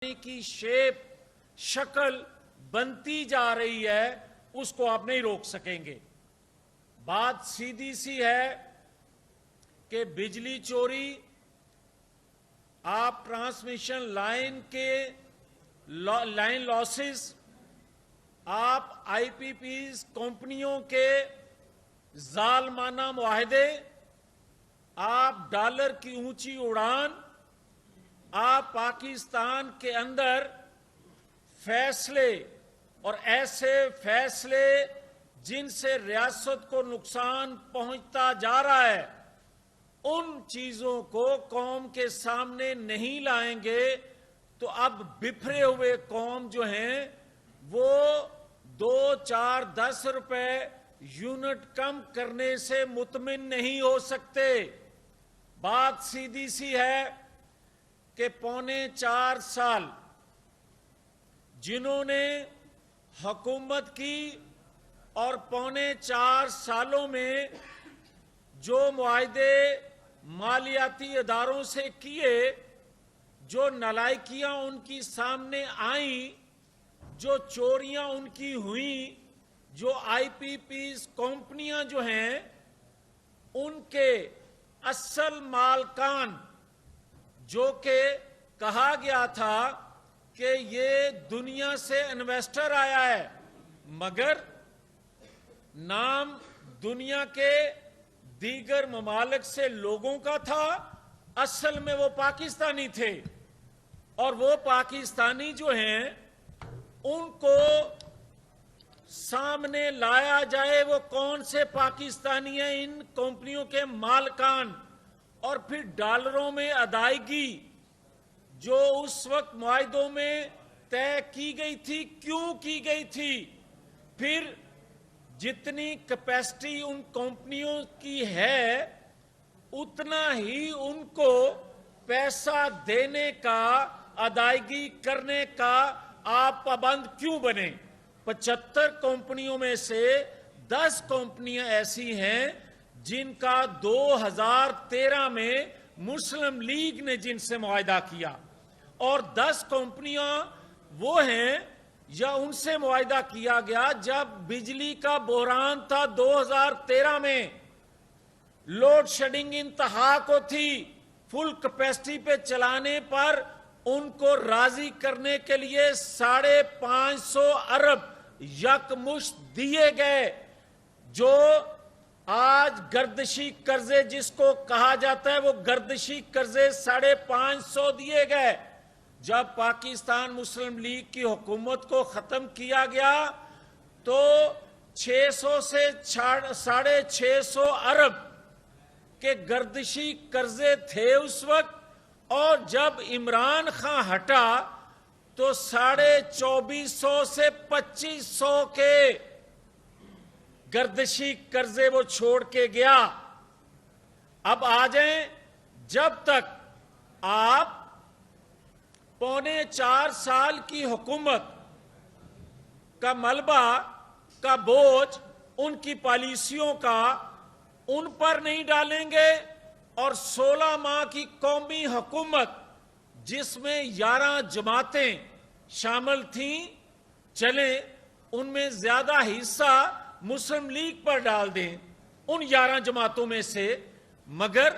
کی شیپ شکل بنتی جا رہی ہے اس کو آپ نہیں روک سکیں گے۔ بات سیدھی سی ہے کہ بجلی چوری آپ ٹرانسمیشن لائن کے لائن لاسز، آپ آئی پی پیز کمپنیوں کے ظالمانہ معاہدے، آپ ڈالر کی اونچی اڑان، آپ پاکستان کے اندر فیصلے اور ایسے فیصلے جن سے ریاست کو نقصان پہنچتا جا رہا ہے، ان چیزوں کو قوم کے سامنے نہیں لائیں گے تو اب بفرے ہوئے قوم جو ہیں وہ 2، 4، 10 روپے یونٹ کم کرنے سے مطمئن نہیں ہو سکتے۔ بات سیدھی سی ہے کہ 4.25 سال جنہوں نے حکومت کی اور 4.25 سالوں میں جو معاہدے مالیاتی اداروں سے کیے، جو نالائکیاں ان کی سامنے آئیں، جو چوریاں ان کی ہوئیں، جو آئی پی پیز کمپنیاں جو ہیں ان کے اصل مالکان، جو کہ کہا گیا تھا کہ یہ دنیا سے انویسٹر آیا ہے مگر نام دنیا کے دیگر ممالک سے لوگوں کا تھا، اصل میں وہ پاکستانی تھے۔ اور وہ پاکستانی جو ہیں ان کو سامنے لایا جائے وہ کون سے پاکستانی ہیں، ان کمپنیوں کے مالکان، اور پھر ڈالروں میں ادائیگی جو اس وقت معاہدوں میں طے کی گئی تھی، کیوں کی گئی تھی، پھر جتنی کیپیسٹی ان کمپنیوں کی ہے اتنا ہی ان کو پیسہ دینے کا، ادائیگی کرنے کا آپ پابند کیوں بنے؟ 75 کمپنیوں میں سے 10 کمپنیاں ایسی ہیں جن کا 2013 میں مسلم لیگ نے جن سے معاہدہ کیا، اور 10 کمپنیاں وہ ہیں یا ان سے معاہدہ کیا گیا جب بجلی کا بحران تھا 2013 میں، لوڈ شیڈنگ انتہا کو تھی، فل کیپیسٹی پہ چلانے پر ان کو راضی کرنے کے لیے 550 ارب یکمشت دیے گئے، جو آج گردشی قرضے جس کو کہا جاتا ہے وہ گردشی قرضے 550 دیے گئے۔ جب پاکستان مسلم لیگ کی حکومت کو ختم کیا گیا تو 600 سے 650 ارب کے گردشی قرضے تھے اس وقت، اور جب عمران خان ہٹا تو 2450 سے 2500 کے گردشی قرضے وہ چھوڑ کے گیا۔ اب آ جائیں، جب تک آپ 4.25 سال کی حکومت کا ملبہ کا بوجھ ان کی پالیسیوں کا ان پر نہیں ڈالیں گے، اور 16 ماہ کی قومی حکومت جس میں 11 جماعتیں شامل تھیں چلیں، ان میں زیادہ حصہ مسلم لیگ پر ڈال دیں ان 11 جماعتوں میں سے، مگر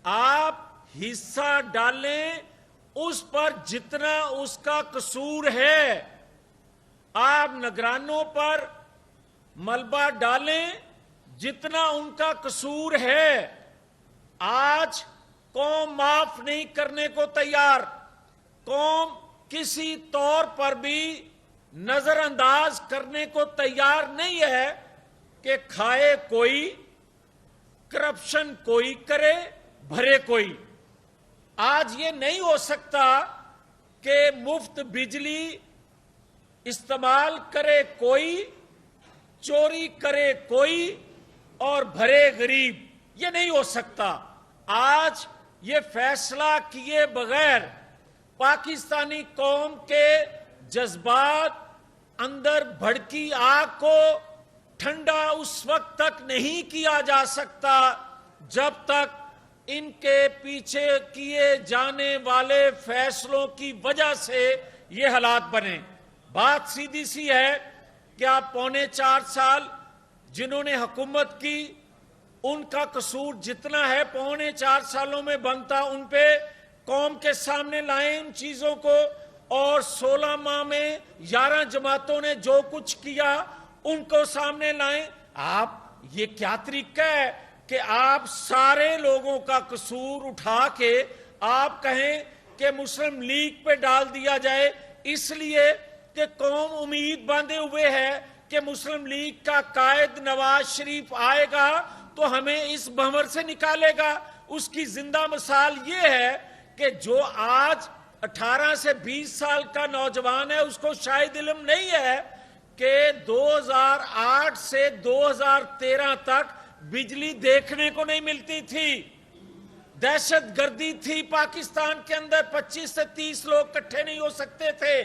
آپ حصہ ڈالیں اس پر جتنا اس کا قصور ہے، آپ نگرانوں پر ملبہ ڈالیں جتنا ان کا قصور ہے۔ آج قوم معاف نہیں کرنے کو تیار، قوم کسی طور پر بھی نظر انداز کرنے کو تیار نہیں ہے کہ کھائے کوئی، کرپشن کوئی کرے، بھرے کوئی۔ آج یہ نہیں ہو سکتا کہ مفت بجلی استعمال کرے کوئی، چوری کرے کوئی اور بھرے غریب، یہ نہیں ہو سکتا۔ آج یہ فیصلہ کیے بغیر پاکستانی قوم کے جذبات، اندر بھڑکی آگ کو ٹھنڈا اس وقت تک نہیں کیا جا سکتا جب تک ان کے پیچھے کیے جانے والے فیصلوں کی وجہ سے یہ حالات بنے۔ بات سیدھی سی ہے کہ آپ 3.25 جنہوں نے حکومت کی، ان کا قصور جتنا ہے 3.25 سالوں میں بنتا ان پہ قوم کے سامنے لائیں ان چیزوں کو، اور 16 ماہ میں 11 جماعتوں نے جو کچھ کیا ان کو سامنے لائیں۔ آپ یہ کیا طریقہ ہے کہ آپ سارے لوگوں کا قصور اٹھا کے آپ کہیں کہ مسلم لیگ پہ ڈال دیا جائے، اس لیے کہ قوم امید باندھے ہوئے ہے کہ مسلم لیگ کا قائد نواز شریف آئے گا تو ہمیں اس بھنور سے نکالے گا۔ اس کی زندہ مثال یہ ہے کہ جو آج 18 سے 20 سال کا نوجوان ہے، اس کو شاید علم نہیں ہے کہ 2008 سے 2013 تک بجلی دیکھنے کو نہیں ملتی تھی، دہشت گردی تھی پاکستان کے اندر، 25 سے 30 لوگ اکٹھے نہیں ہو سکتے تھے۔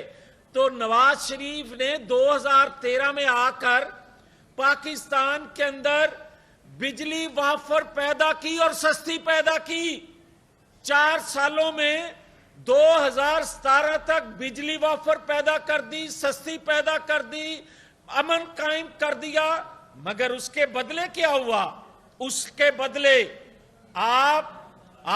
تو نواز شریف نے 2013 میں آ کر پاکستان کے اندر بجلی وافر پیدا کی اور سستی پیدا کی۔ 4 سالوں میں 2017 تک بجلی وافر پیدا کر دی، سستی پیدا کر دی، امن قائم کر دیا۔ مگر اس کے بدلے کیا ہوا؟ اس کے بدلے آپ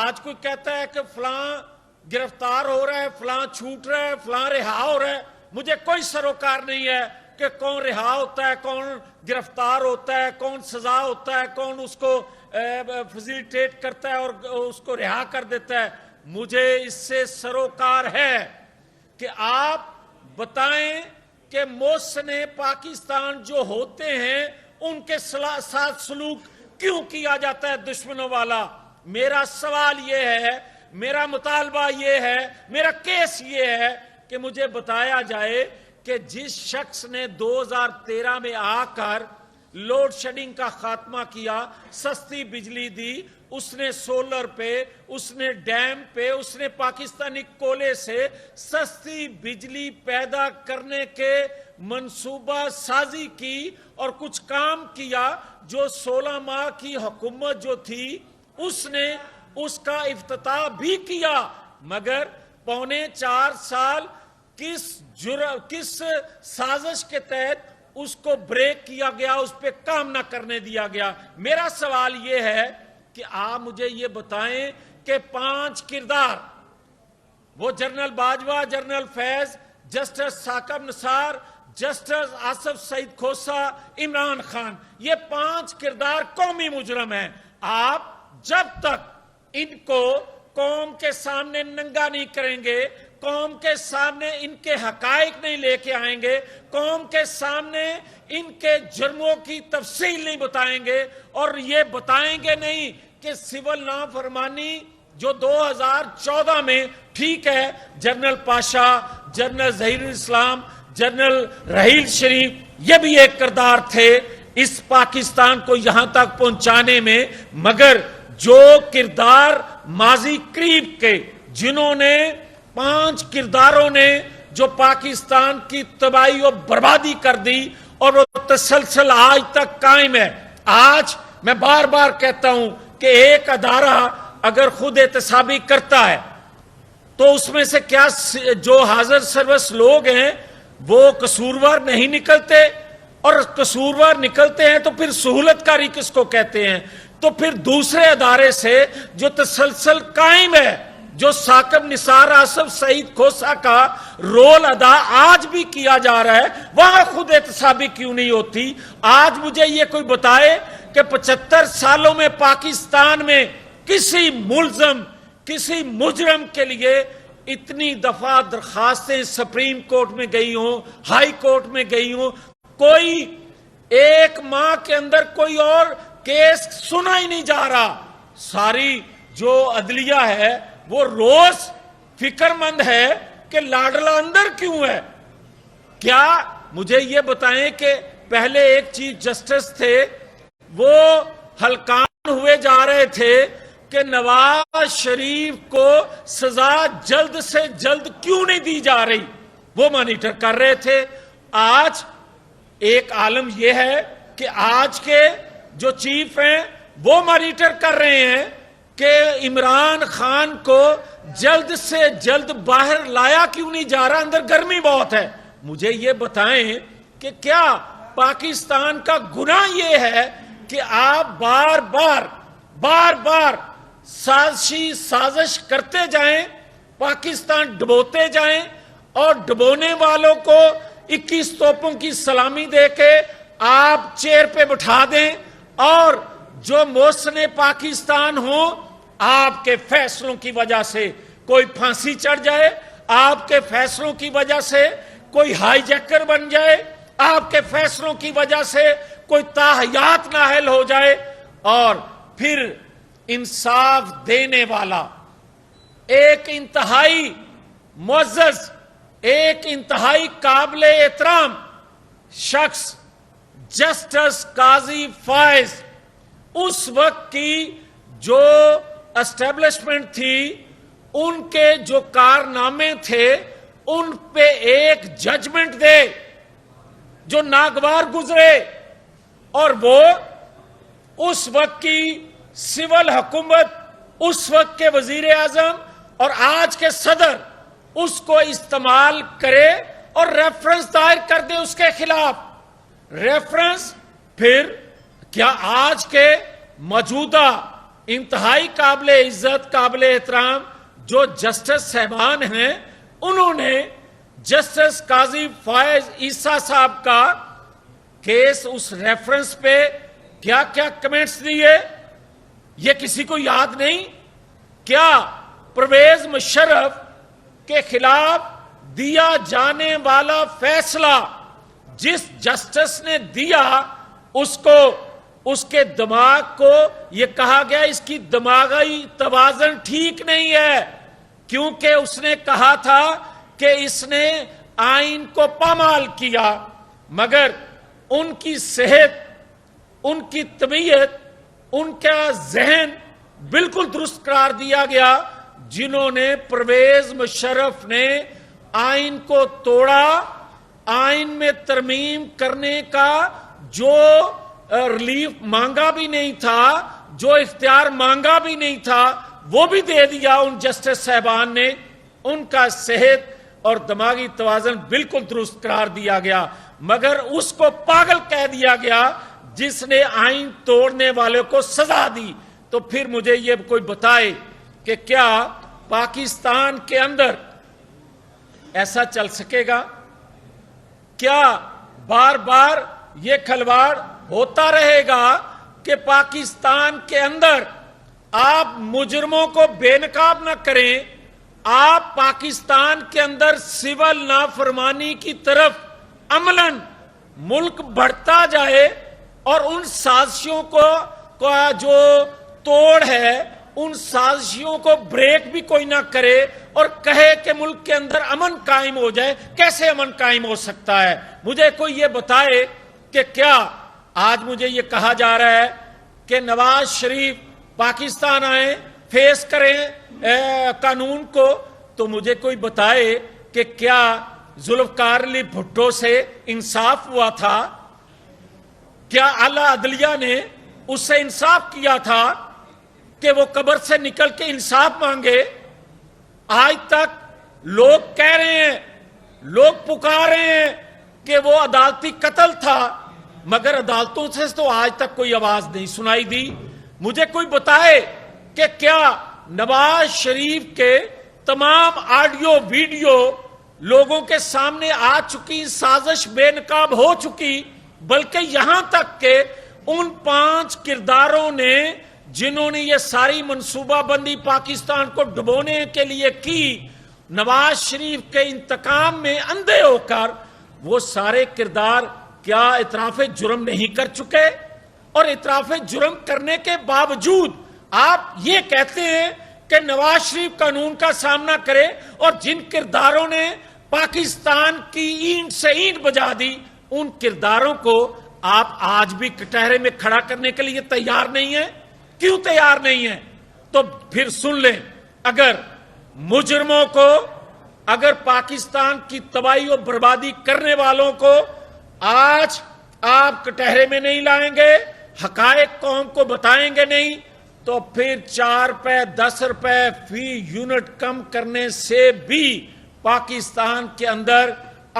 آج کوئی کہتا ہے کہ فلاں گرفتار ہو رہا ہے، فلاں چھوٹ رہا ہے، فلاں رہا ہو رہا ہے، مجھے کوئی سروکار نہیں ہے کہ کون رہا ہوتا ہے، کون گرفتار ہوتا ہے، کون سزا ہوتا ہے، کون اس کو فیسیلیٹیٹ کرتا ہے اور اس کو رہا کر دیتا ہے۔ مجھے اس سے سروکار ہے کہ آپ بتائیں کہ محسن پاکستان جو ہوتے ہیں ان کے ساتھ سلوک کیوں کیا جاتا ہے دشمنوں والا؟ میرا سوال یہ ہے، میرا مطالبہ یہ ہے، میرا کیس یہ ہے کہ مجھے بتایا جائے کہ جس شخص نے 2013 میں آ کر لوڈ شیڈنگ کا خاتمہ کیا، سستی بجلی دی، اس نے سولر پہ، اس نے ڈیم پہ، اس نے پاکستانی کولے سے سستی بجلی پیدا کرنے کے منصوبہ سازی کی اور کچھ کام کیا، جو 16 ماہ کی حکومت جو تھی اس نے اس کا افتتاح بھی کیا، مگر 3.25 سال کس سازش کے تحت اس کو بریک کیا گیا، اس پہ کام نہ کرنے دیا گیا؟ میرا سوال یہ ہے کہ آپ مجھے یہ بتائیں کہ 5 کردار، وہ جنرل باجوہ، جنرل فیض، جسٹس ثاقب نثار، جسٹس آصف سعید کھوسہ، عمران خان، یہ 5 کردار قومی مجرم ہیں۔ آپ جب تک ان کو قوم کے سامنے ننگا نہیں کریں گے، قوم کے سامنے ان کے حقائق نہیں لے کے آئیں گے، قوم کے سامنے ان کے جرموں کی تفصیل نہیں بتائیں گے، اور یہ بتائیں گے نہیں کہ سول نافرمانی جو 2014 میں، ٹھیک ہے، جنرل پاشا، جنرل ظہیر الاسلام، جنرل رحیل شریف، یہ بھی ایک کردار تھے اس پاکستان کو یہاں تک پہنچانے میں، مگر جو کردار ماضی قریب کے، جنہوں نے 5 کرداروں نے جو پاکستان کی تباہی و بربادی کر دی اور وہ تسلسل آج تک قائم ہے۔ آج میں بار بار کہتا ہوں کہ ایک ادارہ اگر خود احتسابی کرتا ہے تو اس میں سے کیا جو حاضر سروس لوگ ہیں وہ قصوروار نہیں نکلتے؟ اور قصوروار نکلتے ہیں تو پھر سہولت کاری کس کو کہتے ہیں؟ تو پھر دوسرے ادارے سے جو تسلسل قائم ہے، جو ثاقب نثار، آصف سعید کھوسہ کا رول ادا آج بھی کیا جا رہا ہے، وہاں خود احتسابی کیوں نہیں ہوتی؟ آج مجھے یہ کوئی بتائے کہ 75 سالوں میں پاکستان میں کسی ملزم، کسی مجرم کے لیے اتنی دفعہ درخواستیں سپریم کورٹ میں گئی ہوں، ہائی کورٹ میں گئی ہوں، کوئی ایک ماہ کے اندر کوئی اور کیس سنا ہی نہیں جا رہا۔ ساری جو عدلیہ ہے وہ روز فکر مند ہے کہ لاڈلا اندر کیوں ہے۔ کیا مجھے یہ بتائیں کہ پہلے ایک چیف جسٹس تھے، وہ ہلکان ہوئے جا رہے تھے کہ نواز شریف کو سزا جلد سے جلد کیوں نہیں دی جا رہی، وہ مانیٹر کر رہے تھے۔ آج ایک عالم یہ ہے کہ آج کے جو چیف ہیں وہ مانیٹر کر رہے ہیں کہ عمران خان کو جلد سے جلد باہر لایا کیوں نہیں جا رہا؟ اندر گرمی بہت ہے. مجھے یہ بتائیں کہ کیا پاکستان کا گناہ یہ ہے کہ آپ بار بار سازش کرتے جائیں، پاکستان ڈبوتے جائیں اور ڈبونے والوں کو 21 توپوں کی سلامی دے کے آپ چیئر پہ بٹھا دیں، اور جو محسن پاکستان ہو آپ کے فیصلوں کی وجہ سے کوئی پھانسی چڑھ جائے، آپ کے فیصلوں کی وجہ سے کوئی ہائی جیکر بن جائے، آپ کے فیصلوں کی وجہ سے کوئی تاحیات نااہل ہو جائے، اور پھر انصاف دینے والا ایک انتہائی معزز، ایک انتہائی قابل احترام شخص جسٹس قاضی فائز، اس وقت کی جو اسٹیبلشمنٹ تھی، ان کے جو کارنامے تھے، ان پہ ایک ججمنٹ دے جو ناگوار گزرے، اور وہ اس وقت کی سول حکومت، اس وقت کے وزیر اعظم اور آج کے صدر اس کو استعمال کرے اور ریفرنس دائر کر دے اس کے خلاف. ریفرنس پھر کیا آج کے موجودہ انتہائی قابل عزت، قابل احترام جو جسٹس صاحبان ہیں، انہوں نے جسٹس قاضی فائز عیسیٰ صاحب کا کیس اس ریفرنس پہ کیا کیا کمنٹس دیے، یہ کسی کو یاد نہیں؟ کیا پرویز مشرف کے خلاف دیا جانے والا فیصلہ جس جسٹس نے دیا، اس کو، اس کے دماغ کو یہ کہا گیا اس کی دماغی توازن ٹھیک نہیں ہے، کیونکہ اس نے کہا تھا کہ اس نے آئین کو پامال کیا، مگر ان کی صحت، ان کی طبیعت، ان کا ذہن بالکل درست قرار دیا گیا. جنہوں نے پرویز مشرف نے آئین کو توڑا، آئین میں ترمیم کرنے کا جو ریلیف مانگا بھی نہیں تھا، جو اختیار مانگا بھی نہیں تھا، وہ بھی دے دیا ان جسٹس صاحبان نے. ان کا صحت اور دماغی توازن بالکل درست قرار دیا گیا، مگر اس کو پاگل کہہ دیا گیا جس نے آئین توڑنے والے کو سزا دی. تو پھر مجھے یہ کوئی بتائے کہ کیا پاکستان کے اندر ایسا چل سکے گا؟ کیا بار بار یہ کھلواڑ ہوتا رہے گا کہ پاکستان کے اندر آپ مجرموں کو بے نقاب نہ کریں، آپ پاکستان کے اندر سول نافرمانی کی طرف عملاً ملک بڑھتا جائے اور ان سازشوں کو جو توڑ ہے، ان سازشوں کو بریک بھی کوئی نہ کرے اور کہے کہ ملک کے اندر امن قائم ہو جائے؟ کیسے امن قائم ہو سکتا ہے؟ مجھے کوئی یہ بتائے کہ کیا آج مجھے یہ کہا جا رہا ہے کہ نواز شریف پاکستان آئیں، فیس کریں قانون کو، تو مجھے کوئی بتائے کہ کیا ذوالفقار علی بھٹو سے انصاف ہوا تھا؟ کیا اعلی عدلیہ نے اس سے انصاف کیا تھا کہ وہ قبر سے نکل کے انصاف مانگے؟ آج تک لوگ کہہ رہے ہیں، لوگ پکار رہے ہیں کہ وہ عدالتی قتل تھا، مگر عدالتوں سے تو آج تک کوئی آواز نہیں سنائی دی. مجھے کوئی بتائے کہ کیا نواز شریف کے تمام آڈیو ویڈیو لوگوں کے سامنے آ چکی، سازش بے نقاب ہو چکی، بلکہ یہاں تک کہ ان 5 کرداروں نے جنہوں نے یہ ساری منصوبہ بندی پاکستان کو ڈبونے کے لیے کی، نواز شریف کے انتقام میں اندھے ہو کر وہ سارے کردار کیا اعتراف جرم نہیں کر چکے؟ اور اعتراف جرم کرنے کے باوجود آپ یہ کہتے ہیں کہ نواز شریف قانون کا سامنا کرے، اور جن کرداروں نے پاکستان کی اینٹ سے اینٹ بجا دی، ان کرداروں کو آپ آج بھی کٹہرے میں کھڑا کرنے کے لیے تیار نہیں ہیں. کیوں تیار نہیں ہیں؟ تو پھر سن لیں، اگر مجرموں کو، اگر پاکستان کی تباہی و بربادی کرنے والوں کو آج آپ کٹہرے میں نہیں لائیں گے، حقائق قوم کو بتائیں گے نہیں، تو پھر 4 روپے 10 روپے فی یونٹ کم کرنے سے بھی پاکستان کے اندر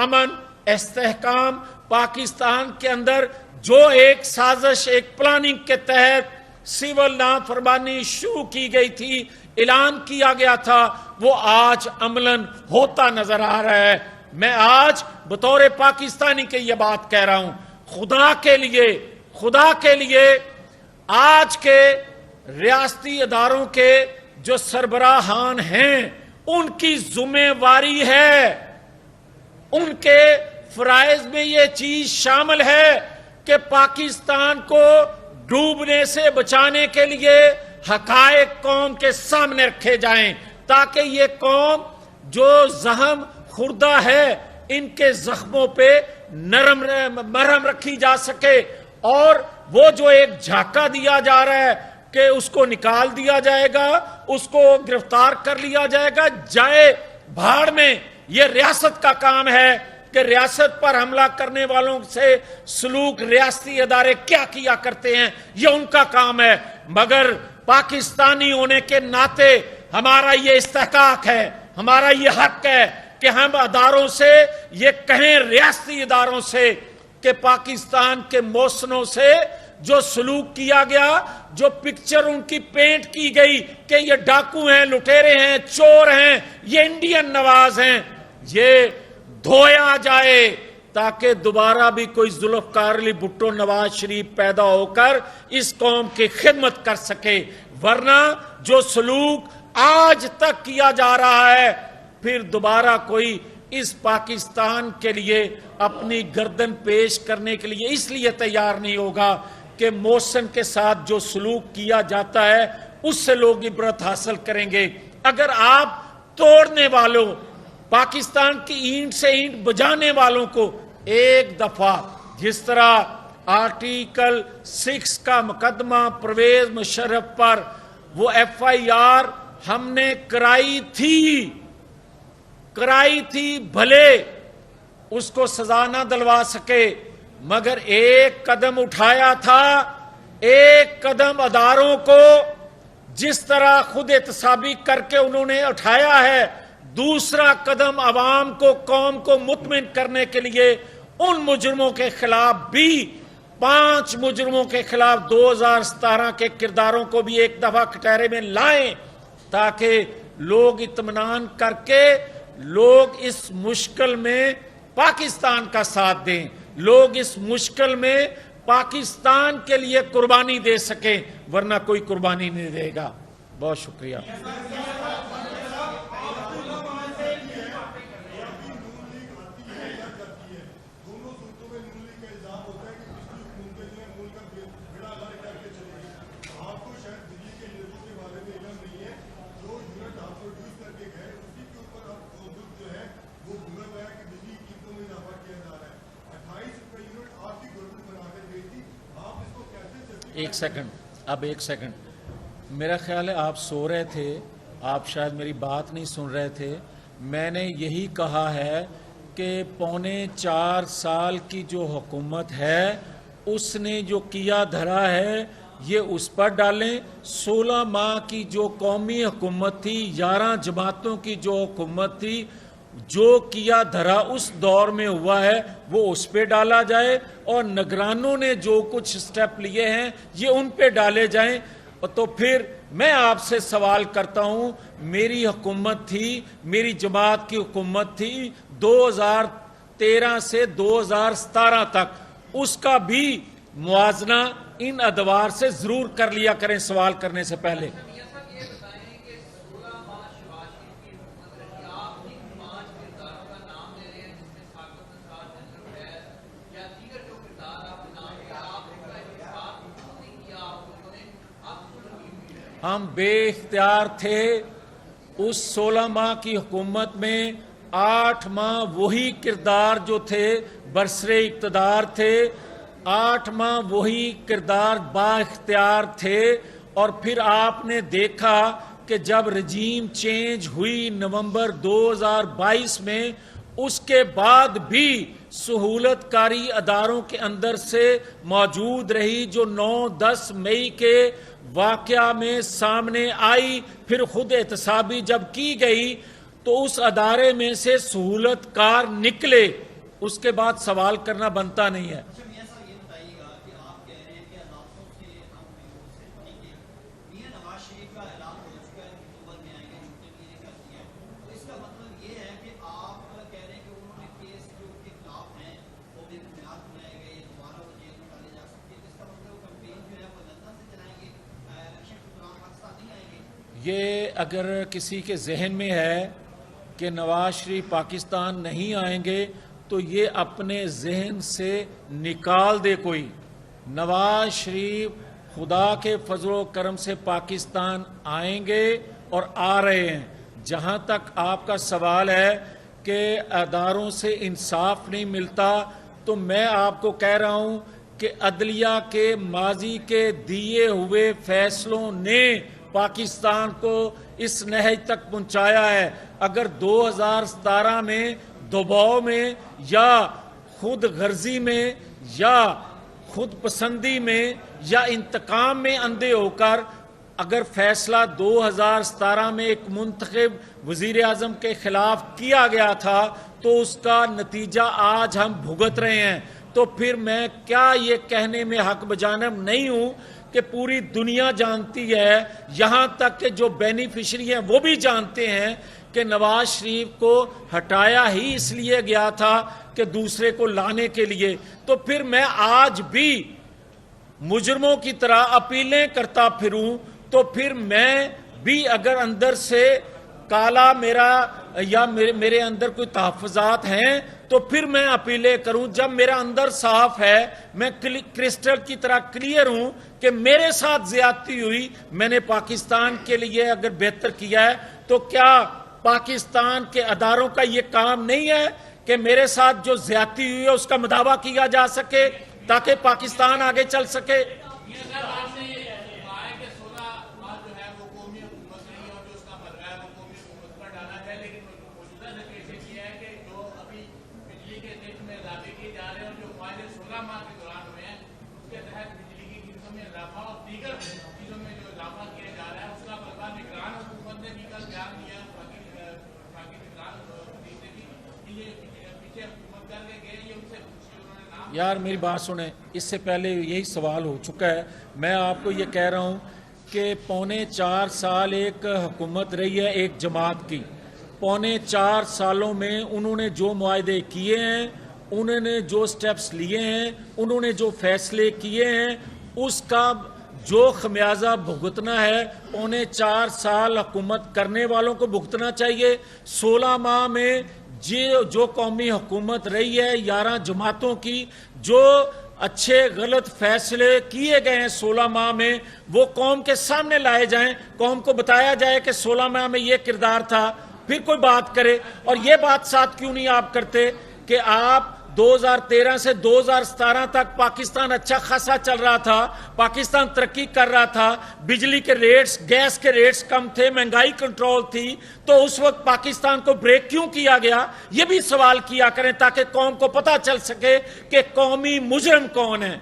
امن استحکام، پاکستان کے اندر جو ایک سازش ایک پلاننگ کے تحت سول نافرمانی شروع کی گئی تھی، اعلان کیا گیا تھا، وہ آج عملاً ہوتا نظر آ رہا ہے۔ میں آج بطور پاکستانی کے یہ بات کہہ رہا ہوں، خدا کے لیے آج کے ریاستی اداروں کے جو سربراہان ہیں ان کی ذمہ واری ہے، ان کے فرائض میں یہ چیز شامل ہے کہ پاکستان کو ڈوبنے سے بچانے کے لیے حقائق قوم کے سامنے رکھے جائیں، تاکہ یہ قوم جو زخم خوردہ ہے ان کے زخموں پہ مرہم رکھی جا سکے، اور وہ جو ایک جھاکا دیا جا رہا ہے کہ اس کو نکال دیا جائے گا، اس کو گرفتار کر لیا جائے گا، جائے بھاڑ میں۔ یہ ریاست کا کام ہے کہ ریاست پر حملہ کرنے والوں سے سلوک ریاستی ادارے کیا کیا کرتے ہیں، یہ ان کا کام ہے۔ مگر پاکستانی ہونے کے ناطے ہمارا یہ استحقاق ہے، ہمارا یہ حق ہے کہ ہم اداروں سے یہ کہیں، ریاستی اداروں سے، کہ پاکستان کے محسنوں سے جو سلوک کیا گیا، جو پکچر ان کی پینٹ کی گئی کہ یہ ڈاکو ہیں، لٹیرے ہیں، چور ہیں، یہ انڈین نواز ہیں، یہ دھویا جائے تاکہ دوبارہ بھی کوئی ذوالفقار علی بھٹو نواز شریف پیدا ہو کر اس قوم کی خدمت کر سکے۔ ورنہ جو سلوک آج تک کیا جا رہا ہے، پھر دوبارہ کوئی اس پاکستان کے لیے اپنی گردن پیش کرنے کے لیے اس لیے تیار نہیں ہوگا کہ محسن کے ساتھ جو سلوک کیا جاتا ہے اس سے لوگ عبرت حاصل کریں گے۔ اگر آپ توڑنے والوں، پاکستان کی اینٹ سے اینٹ بجانے والوں کو ایک دفعہ جس طرح آرٹیکل 6 کا مقدمہ پرویز مشرف پر وہ FIR ہم نے کرائی تھی، بھلے اس کو سزا نہ دلوا سکے، مگر ایک قدم اٹھایا تھا، ایک قدم اداروں کو جس طرح خود احتسابی کر کے انہوں نے اٹھایا ہے، دوسرا قدم عوام کو، قوم کو مطمئن کرنے کے لیے ان مجرموں کے خلاف بھی، 5 مجرموں کے خلاف 2017 کے کرداروں کو بھی ایک دفعہ کٹہرے میں لائیں، تاکہ لوگ اطمینان کر کے لوگ اس مشکل میں پاکستان کا ساتھ دیں، لوگ اس مشکل میں پاکستان کے لیے قربانی دے سکیں، ورنہ کوئی قربانی نہیں دے گا۔ بہت شکریہ۔ ایک سیکنڈ، میرا خیال ہے آپ سو رہے تھے، آپ شاید میری بات نہیں سن رہے تھے۔ میں نے یہی کہا ہے کہ 4.25 سال کی جو حکومت ہے اس نے جو کیا دھرا ہے یہ اس پر ڈالیں۔ 16 ماہ کی جو قومی حکومت تھی، 11 جماعتوں کی جو حکومت تھی، جو کیا دھرا اس دور میں ہوا ہے وہ اس پہ ڈالا جائے، اور نگرانوں نے جو کچھ سٹیپ لیے ہیں یہ ان پہ ڈالے جائیں۔ تو پھر میں آپ سے سوال کرتا ہوں، میری حکومت تھی، میری جماعت کی حکومت تھی 2013 سے 2017 تک، اس کا بھی موازنہ ان ادوار سے ضرور کر لیا کریں سوال کرنے سے پہلے۔ ہم بے اختیار تھے اس 16 ماہ کی حکومت میں، 8 ماہ وہی کردار جو تھے برسر اقتدار تھے، 8 ماہ وہی کردار با اختیار تھے، اور پھر آپ نے دیکھا کہ جب رجیم چینج ہوئی نومبر 2022 میں، اس کے بعد بھی سہولت کاری اداروں کے اندر سے موجود رہی جو 9-10 مئی کے واقعہ میں سامنے آئی، پھر خود احتسابی جب کی گئی تو اس ادارے میں سے سہولت کار نکلے، اس کے بعد سوال کرنا بنتا نہیں ہے۔ یہ اگر کسی کے ذہن میں ہے کہ نواز شریف پاکستان نہیں آئیں گے تو یہ اپنے ذہن سے نکال دے کوئی۔ نواز شریف خدا کے فضل و کرم سے پاکستان آئیں گے اور آ رہے ہیں۔ جہاں تک آپ کا سوال ہے کہ اداروں سے انصاف نہیں ملتا، تو میں آپ کو کہہ رہا ہوں کہ عدلیہ کے ماضی کے دیے ہوئے فیصلوں نے پاکستان کو اس نہج تک پہنچایا ہے۔ اگر 2017 میں دباؤ میں یا خود غرضی میں یا خود پسندی میں یا انتقام میں اندھے ہو کر اگر فیصلہ 2017 میں ایک منتخب وزیر اعظم کے خلاف کیا گیا تھا تو اس کا نتیجہ آج ہم بھگت رہے ہیں، تو پھر میں کیا یہ کہنے میں حق بجانب نہیں ہوں کہ پوری دنیا جانتی ہے، یہاں تک کہ جو بینیفیشری ہیں وہ بھی جانتے ہیں کہ نواز شریف کو ہٹایا ہی اس لیے گیا تھا کہ دوسرے کو لانے کے لیے۔ تو پھر میں آج بھی مجرموں کی طرح اپیلیں کرتا پھروں تو پھر میں بھی اگر اندر سے کالا میرا یا میرے اندر کوئی تحفظات ہیں تو پھر میں اپیلیں کروں۔ جب میرا اندر صاف ہے، میں کرسٹل کی طرح کلیئر ہوں کہ میرے ساتھ زیادتی ہوئی، میں نے پاکستان کے لیے اگر بہتر کیا ہے، تو کیا پاکستان کے اداروں کا یہ کام نہیں ہے کہ میرے ساتھ جو زیادتی ہوئی ہے اس کا مداوع کیا جا سکے تاکہ پاکستان آگے چل سکے؟ یار میری بات سنیں، اس سے پہلے یہی سوال ہو چکا ہے۔ میں آپ کو یہ کہہ رہا ہوں کہ 4.25 سال ایک حکومت رہی ہے ایک جماعت کی۔ 4.25 سالوں میں انہوں نے جو معاہدے کیے ہیں، انہوں نے جو سٹیپس لیے ہیں، انہوں نے جو فیصلے کیے ہیں، اس کا جو خمیازہ بھگتنا ہے 4.25 سال حکومت کرنے والوں کو بھگتنا چاہیے۔ 16 ماہ میں جو قومی حکومت رہی ہے 11 جماعتوں کی، جو اچھے غلط فیصلے کیے گئے ہیں 16 ماہ میں، وہ قوم کے سامنے لائے جائیں، قوم کو بتایا جائے کہ 16 ماہ میں یہ کردار تھا، پھر کوئی بات کرے۔ اور یہ بات ساتھ کیوں نہیں آپ کرتے کہ آپ 2013 سے 2017 تک پاکستان اچھا خاصا چل رہا تھا، پاکستان ترقی کر رہا تھا، بجلی کے ریٹس، گیس کے ریٹس کم تھے، مہنگائی کنٹرول تھی، تو اس وقت پاکستان کو بریک کیوں کیا گیا؟ یہ بھی سوال کیا کریں تاکہ قوم کو پتہ چل سکے کہ قومی مجرم کون ہے۔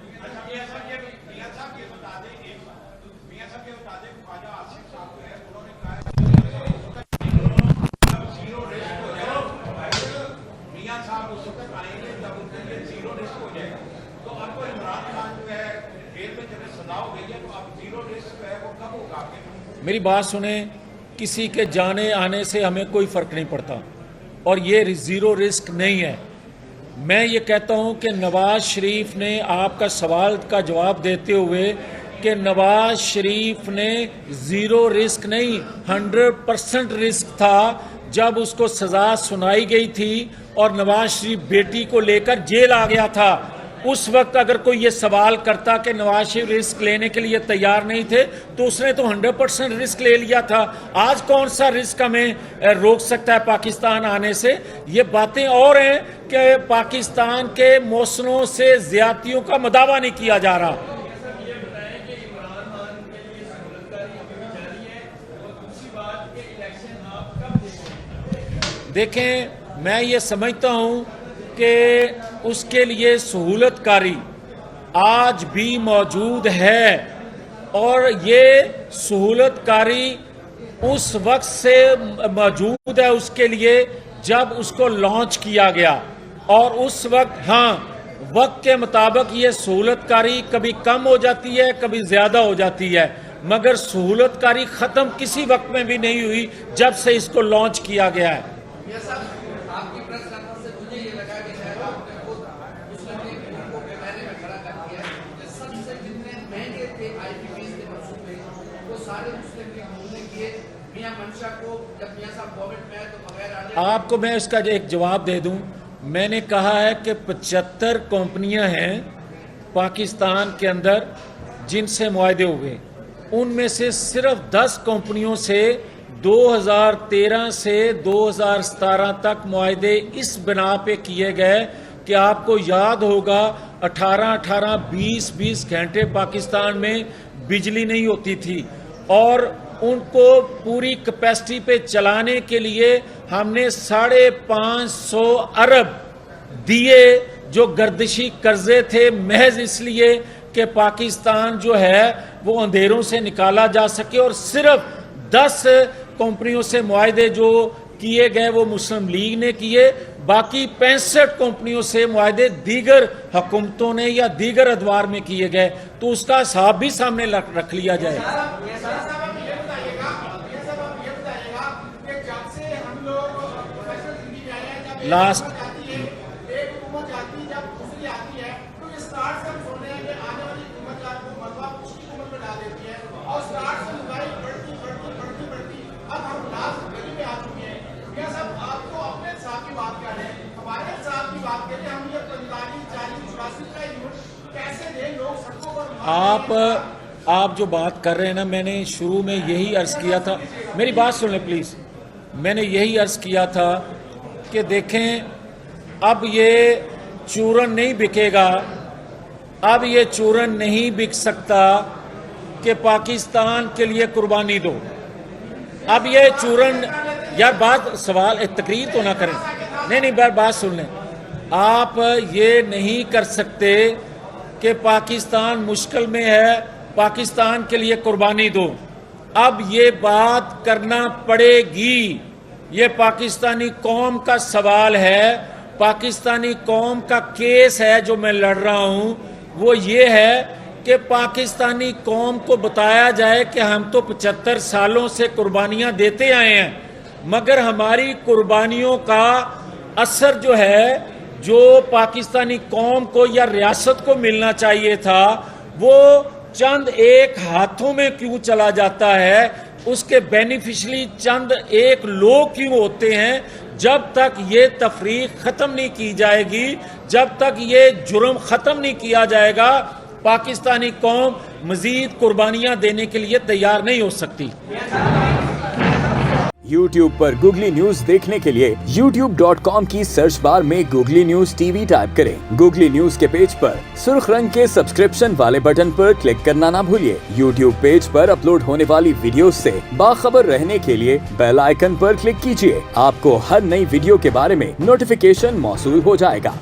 میری بات سنیں، کسی کے جانے آنے سے ہمیں کوئی فرق نہیں پڑتا، اور یہ زیرو رسک نہیں ہے۔ میں یہ کہتا ہوں کہ نواز شریف نے آپ کا سوال کا جواب دیتے ہوئے کہ نواز شریف نے زیرو رسک نہیں 100% رسک تھا جب اس کو سزا سنائی گئی تھی اور نواز شریف بیٹی کو لے کر جیل آ گیا تھا۔ اس وقت اگر کوئی یہ سوال کرتا کہ نواز شریف رسک لینے کے لیے تیار نہیں تھے تو اس نے تو 100% رسک لے لیا تھا۔ آج کون سا رسک ہمیں روک سکتا ہے پاکستان آنے سے؟ یہ باتیں اور ہیں کہ پاکستان کے موسموں سے زیادتیوں کا مداوع نہیں کیا جا رہا۔ دیکھیں، میں یہ سمجھتا ہوں کہ اس کے لیے سہولت کاری آج بھی موجود ہے، اور یہ سہولت کاری اس وقت سے موجود ہے اس کے لیے جب اس کو لانچ کیا گیا، اور اس وقت وقت کے مطابق یہ سہولت کاری کبھی کم ہو جاتی ہے، کبھی زیادہ ہو جاتی ہے، مگر سہولت کاری ختم کسی وقت میں بھی نہیں ہوئی جب سے اس کو لانچ کیا گیا ہے۔ آپ کو میں اس کا ایک جواب دے دوں، میں نے کہا ہے کہ 75 کمپنیاں ہیں پاکستان کے اندر جن سے معاہدے ہوئے، ان میں سے صرف 10 کمپنیوں سے 2013 سے 2017 تک معاہدے اس بنا پہ کیے گئے کہ آپ کو یاد ہوگا 18 20 گھنٹے پاکستان میں بجلی نہیں ہوتی تھی، اور ان کو پوری کیپیسٹی پہ چلانے کے لیے ہم نے 550 ارب دیے جو گردشی قرضے تھے، محض اس لیے کہ پاکستان جو ہے وہ اندھیروں سے نکالا جا سکے، اور صرف 10 کمپنیوں سے معاہدے جو کیے گئے وہ مسلم لیگ نے کیے، باقی 65 کمپنیوں سے معاہدے دیگر حکومتوں نے یا دیگر ادوار میں کیے گئے، تو اس کا حساب بھی سامنے رکھ لیا جائے۔ لاسٹ آپ جو بات کر رہے ہیں نا، میں نے شروع میں یہی عرض کیا تھا، میری بات سن لیں پلیز، میں نے یہی عرض کیا تھا کہ دیکھیں اب یہ چورن نہیں بکے گا، اب یہ چورن نہیں بک سکتا کہ پاکستان کے لیے قربانی دو۔ اب یہ چورن، یار بات سوال تقریر تو نہ کریں، نہیں بات سن لیں، آپ یہ نہیں کر سکتے کہ پاکستان مشکل میں ہے، پاکستان کے لیے قربانی دو۔ اب یہ بات کرنا پڑے گی، یہ پاکستانی قوم کا سوال ہے، پاکستانی قوم کا کیس ہے جو میں لڑ رہا ہوں، وہ یہ ہے کہ پاکستانی قوم کو بتایا جائے کہ ہم تو 75 سالوں سے قربانیاں دیتے آئے ہیں، مگر ہماری قربانیوں کا اثر جو ہے، جو پاکستانی قوم کو یا ریاست کو ملنا چاہیے تھا، وہ چند ایک ہاتھوں میں کیوں چلا جاتا ہے، اس کے بینیفیشلی چند ایک لوگ کیوں ہوتے ہیں۔ جب تک یہ تفریق ختم نہیں کی جائے گی، جب تک یہ جرم ختم نہیں کیا جائے گا، پاکستانی قوم مزید قربانیاں دینے کے لیے تیار نہیں ہو سکتی۔ YouTube پر گوگلی نیوز دیکھنے کے لیے youtube.com کی سرچ بار میں googly news T V type کریں۔ گوگلی نیوز کے پیج پر سرخ رنگ کے سبسکرپشن والے بٹن پر کلک کرنا نہ بھولیے۔ YouTube پیج پر اپلوڈ ہونے والی ویڈیوز سے باخبر رہنے کے لیے بیل آئیکن پر کلک کیجیے۔ آپ کو ہر نئی ویڈیو کے بارے میں نوٹیفیکیشن موصول ہو جائے گا۔